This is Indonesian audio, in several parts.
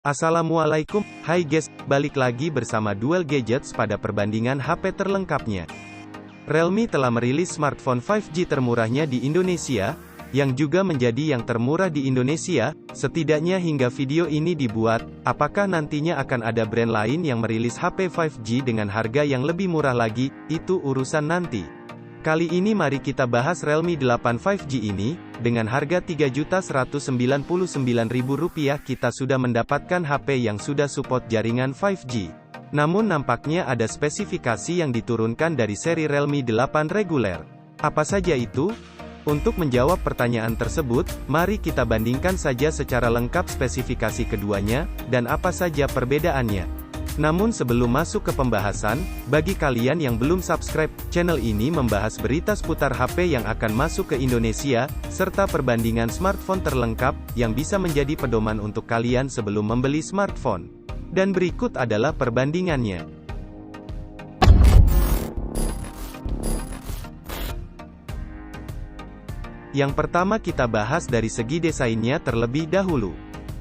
Assalamualaikum, hai guys, balik lagi bersama Duel Gadgets pada perbandingan HP terlengkapnya. Realme telah merilis smartphone 5G termurahnya di Indonesia, yang juga menjadi yang termurah di Indonesia, setidaknya hingga video ini dibuat. Apakah nantinya akan ada brand lain yang merilis HP 5G dengan harga yang lebih murah lagi? Itu urusan nanti. Kali ini mari kita bahas Realme 8 5G ini. Dengan harga Rp3.199.000 kita sudah mendapatkan HP yang sudah support jaringan 5G. Namun nampaknya ada spesifikasi yang diturunkan dari seri Realme 8 reguler. Apa saja itu? Untuk menjawab pertanyaan tersebut, mari kita bandingkan saja secara lengkap spesifikasi keduanya, dan apa saja perbedaannya. Namun sebelum masuk ke pembahasan, bagi kalian yang belum subscribe, channel ini membahas berita seputar HP yang akan masuk ke Indonesia, serta perbandingan smartphone terlengkap, yang bisa menjadi pedoman untuk kalian sebelum membeli smartphone. Dan berikut adalah perbandingannya. Yang pertama kita bahas dari segi desainnya terlebih dahulu.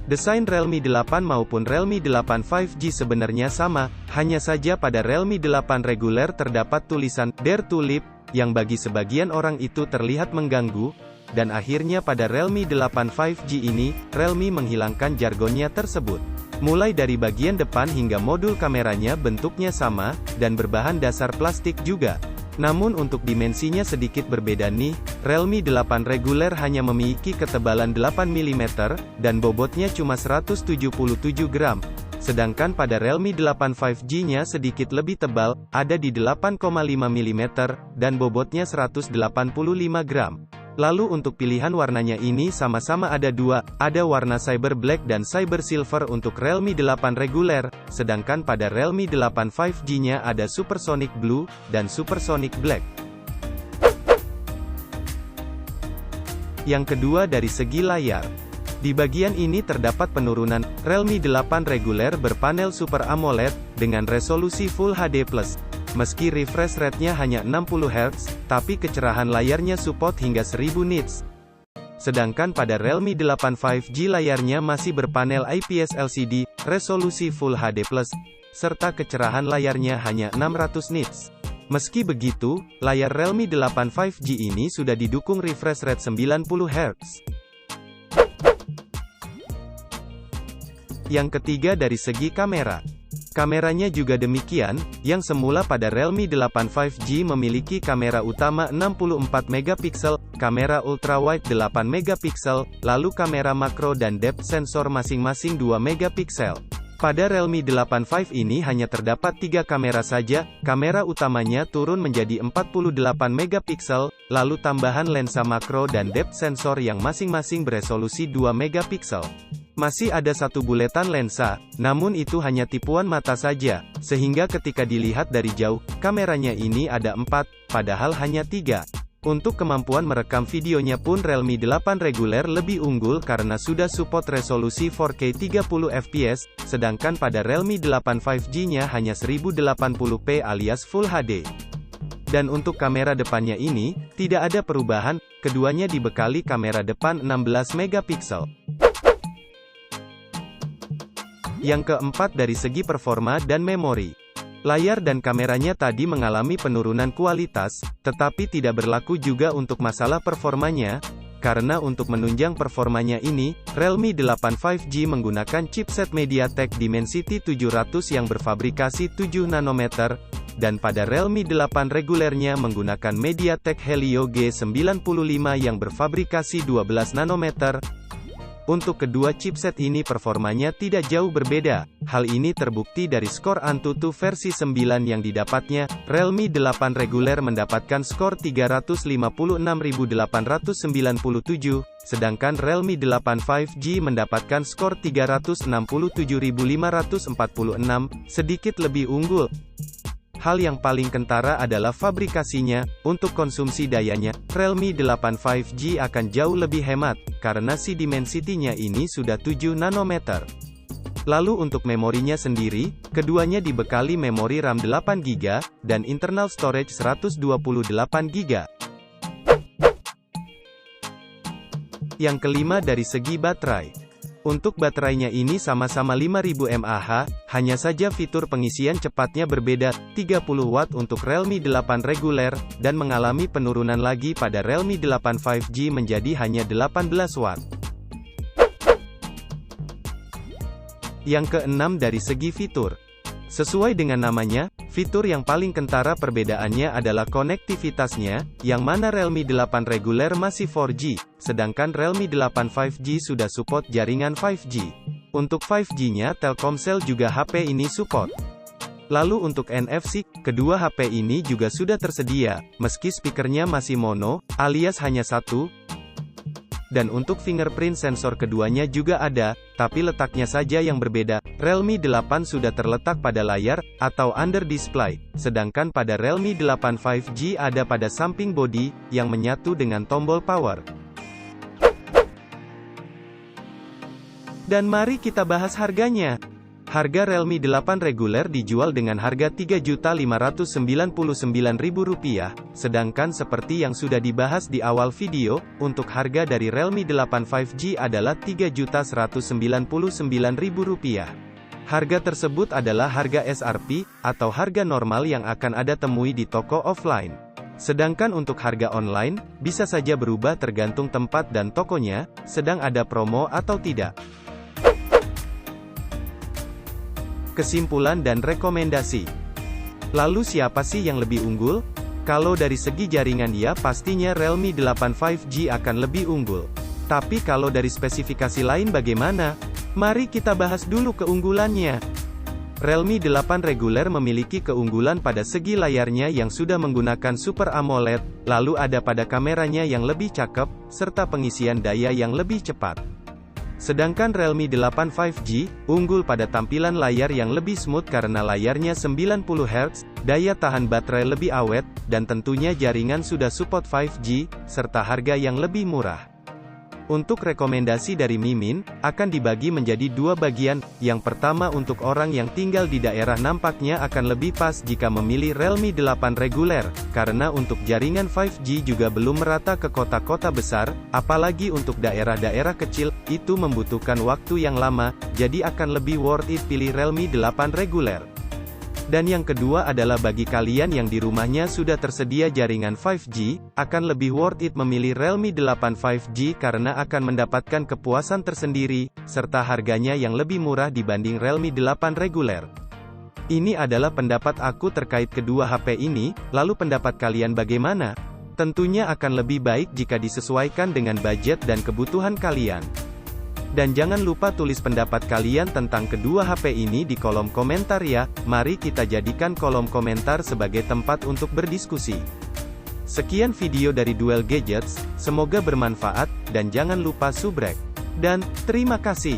Desain Realme 8 maupun Realme 8 5G sebenarnya sama, hanya saja pada Realme 8 reguler terdapat tulisan Dare to Live, yang bagi sebagian orang itu terlihat mengganggu, dan akhirnya pada Realme 8 5G ini, Realme menghilangkan jargonnya tersebut. Mulai dari bagian depan hingga modul kameranya bentuknya sama, dan berbahan dasar plastik juga. Namun untuk dimensinya sedikit berbeda nih, Realme 8 reguler hanya memiliki ketebalan 8 mm, dan bobotnya cuma 177 gram. Sedangkan pada Realme 8 5G-nya sedikit lebih tebal, ada di 8,5 mm, dan bobotnya 185 gram. Lalu untuk pilihan warnanya ini sama-sama ada dua, ada warna Cyber Black dan Cyber Silver untuk Realme 8 reguler, sedangkan pada Realme 8 5G-nya ada Supersonic Blue, dan Supersonic Black. Yang kedua dari segi layar. Di bagian ini terdapat penurunan, Realme 8 reguler berpanel Super AMOLED, dengan resolusi Full HD+. Meski refresh rate-nya hanya 60 Hz, tapi kecerahan layarnya support hingga 1000 nits. Sedangkan pada Realme 8 5G layarnya masih berpanel IPS LCD, resolusi Full HD+, serta kecerahan layarnya hanya 600 nits. Meski begitu, layar Realme 8 5G ini sudah didukung refresh rate 90 Hz. Yang ketiga dari segi kamera. Kameranya juga demikian, yang semula pada Realme 8 5G memiliki kamera utama 64 megapiksel, kamera ultrawide 8 megapiksel, lalu kamera makro dan depth sensor masing-masing 2 megapiksel. Pada Realme 8 5 ini hanya terdapat 3 kamera saja, kamera utamanya turun menjadi 48 megapiksel, lalu tambahan lensa makro dan depth sensor yang masing-masing beresolusi 2 megapiksel. Masih ada satu buletan lensa, namun itu hanya tipuan mata saja, sehingga ketika dilihat dari jauh, kameranya ini ada 4, padahal hanya 3. Untuk kemampuan merekam videonya pun Realme 8 reguler lebih unggul karena sudah support resolusi 4K 30 fps, sedangkan pada Realme 8 5G-nya hanya 1080p alias Full HD. Dan untuk kamera depannya ini, tidak ada perubahan, keduanya dibekali kamera depan 16 megapiksel. Yang keempat dari segi performa dan memori. Layar dan kameranya tadi mengalami penurunan kualitas, tetapi tidak berlaku juga untuk masalah performanya, karena untuk menunjang performanya ini, Realme 8 5G menggunakan chipset MediaTek Dimensity 700 yang berfabrikasi 7 nanometer, dan pada Realme 8 regulernya menggunakan MediaTek Helio G95 yang berfabrikasi 12 nanometer. Untuk kedua chipset ini performanya tidak jauh berbeda. Hal ini terbukti dari skor AnTuTu versi 9 yang didapatnya. Realme 8 reguler mendapatkan skor 356.897, sedangkan Realme 8 5G mendapatkan skor 367.546, sedikit lebih unggul. Hal yang paling kentara adalah fabrikasinya. Untuk konsumsi dayanya, Realme 8 5G akan jauh lebih hemat, karena si Dimensity-nya ini sudah 7 nanometer. Lalu untuk memorinya sendiri, keduanya dibekali memori RAM 8GB, dan internal storage 128GB. Yang kelima dari segi baterai. Untuk baterainya ini sama-sama 5000 mAh, hanya saja fitur pengisian cepatnya berbeda, 30 Watt untuk Realme 8 reguler, dan mengalami penurunan lagi pada Realme 8 5G menjadi hanya 18 Watt. Yang keenam dari segi fitur. Sesuai dengan namanya, fitur yang paling kentara perbedaannya adalah konektivitasnya, yang mana Realme 8 reguler masih 4G, sedangkan Realme 8 5G sudah support jaringan 5G. Untuk 5G-nya Telkomsel juga HP ini support. Lalu untuk NFC, kedua HP ini juga sudah tersedia, meski speakernya masih mono, alias hanya satu. Dan untuk fingerprint sensor keduanya juga ada, tapi letaknya saja yang berbeda. Realme 8 sudah terletak pada layar, atau under display, sedangkan pada Realme 8 5G ada pada samping bodi, yang menyatu dengan tombol power. Dan mari kita bahas harganya. Harga Realme 8 reguler dijual dengan harga Rp3.599.000, sedangkan seperti yang sudah dibahas di awal video, untuk harga dari Realme 8 5G adalah Rp3.199.000. Harga tersebut adalah harga SRP, atau harga normal yang akan Anda temui di toko offline. Sedangkan untuk harga online, bisa saja berubah tergantung tempat dan tokonya, sedang ada promo atau tidak. Kesimpulan dan rekomendasi. Lalu siapa sih yang lebih unggul? Kalau dari segi jaringan ya pastinya Realme 8 5G akan lebih unggul. Tapi kalau dari spesifikasi lain bagaimana? Mari kita bahas dulu keunggulannya. Realme 8 reguler memiliki keunggulan pada segi layarnya yang sudah menggunakan Super AMOLED, lalu ada pada kameranya yang lebih cakep, serta pengisian daya yang lebih cepat. Sedangkan Realme 8 5G, unggul pada tampilan layar yang lebih smooth karena layarnya 90 Hz, daya tahan baterai lebih awet, dan tentunya jaringan sudah support 5G, serta harga yang lebih murah. Untuk rekomendasi dari Mimin, akan dibagi menjadi dua bagian. Yang pertama untuk orang yang tinggal di daerah nampaknya akan lebih pas jika memilih Realme 8 reguler, karena untuk jaringan 5G juga belum merata ke kota-kota besar, apalagi untuk daerah-daerah kecil, itu membutuhkan waktu yang lama, jadi akan lebih worth it pilih Realme 8 reguler. Dan yang kedua adalah bagi kalian yang di rumahnya sudah tersedia jaringan 5G, akan lebih worth it memilih Realme 8 5G karena akan mendapatkan kepuasan tersendiri, serta harganya yang lebih murah dibanding Realme 8 reguler. Ini adalah pendapat aku terkait kedua HP ini, lalu pendapat kalian bagaimana? Tentunya akan lebih baik jika disesuaikan dengan budget dan kebutuhan kalian. Dan jangan lupa tulis pendapat kalian tentang kedua HP ini di kolom komentar ya. Mari kita jadikan kolom komentar sebagai tempat untuk berdiskusi. Sekian video dari Duel Gadgets, semoga bermanfaat, dan jangan lupa subrek. Dan, terima kasih.